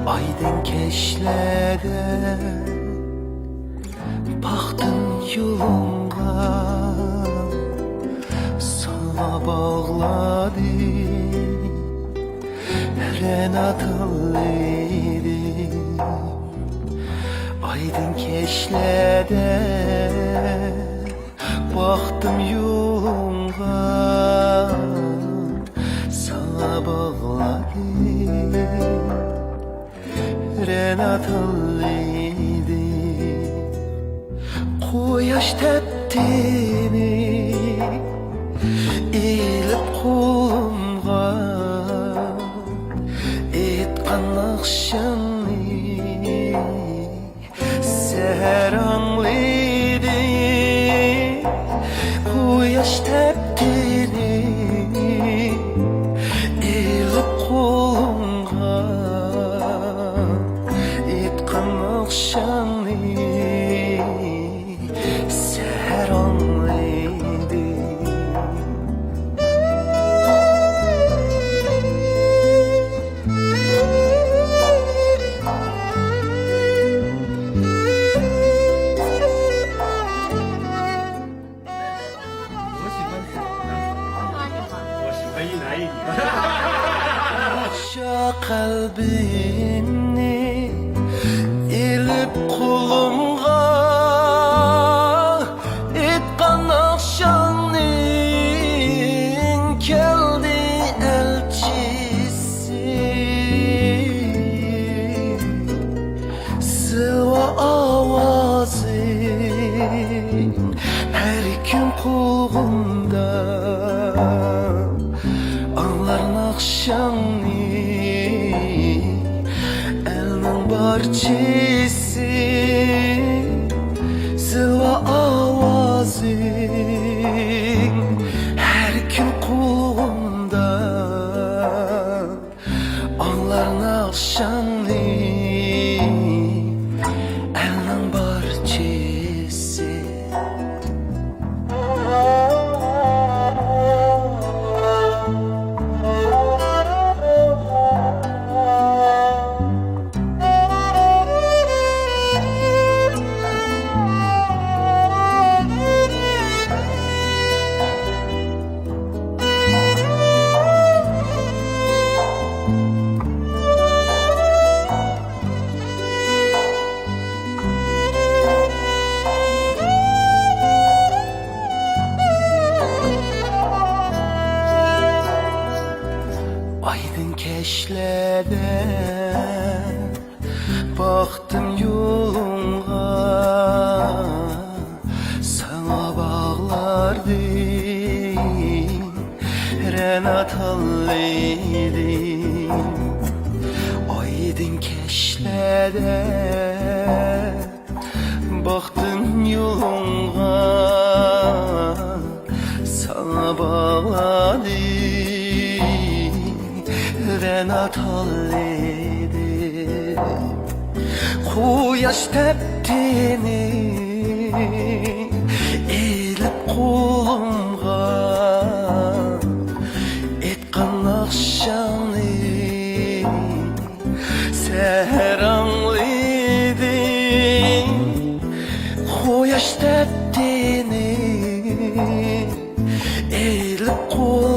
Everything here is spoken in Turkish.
Aydın keşlere baktım yolunga, sana bağladı renatallıydım. Aydın keşlere baktım yolunga, sana bağladı renatallıydı. Quyosh tepdini ilib qo'limga, aytgan naqshimni seher anglıydı. Quyosh tepdini ilib qo'limga, akşamı seher anlıydı. Aşağı kalbini ilib qo'limga, aytgan naqshingning keldi elchisi. Silva ovozing her kun qulog'imda, anglar naqshingni barçesi. Silva ovozing her gün kulağımda, anlar naqshingni elning barchasi. Aydın keşlere baktım yolunga, sana bağlardım renatallıydım. Aydın keşlere baktım yolunga, sana bağladım renatallıydım. Quyosh tepdini ilib qo'limga, aytgan naqshingni seher anglıydı. Quyosh tepdini ilib qo'limga,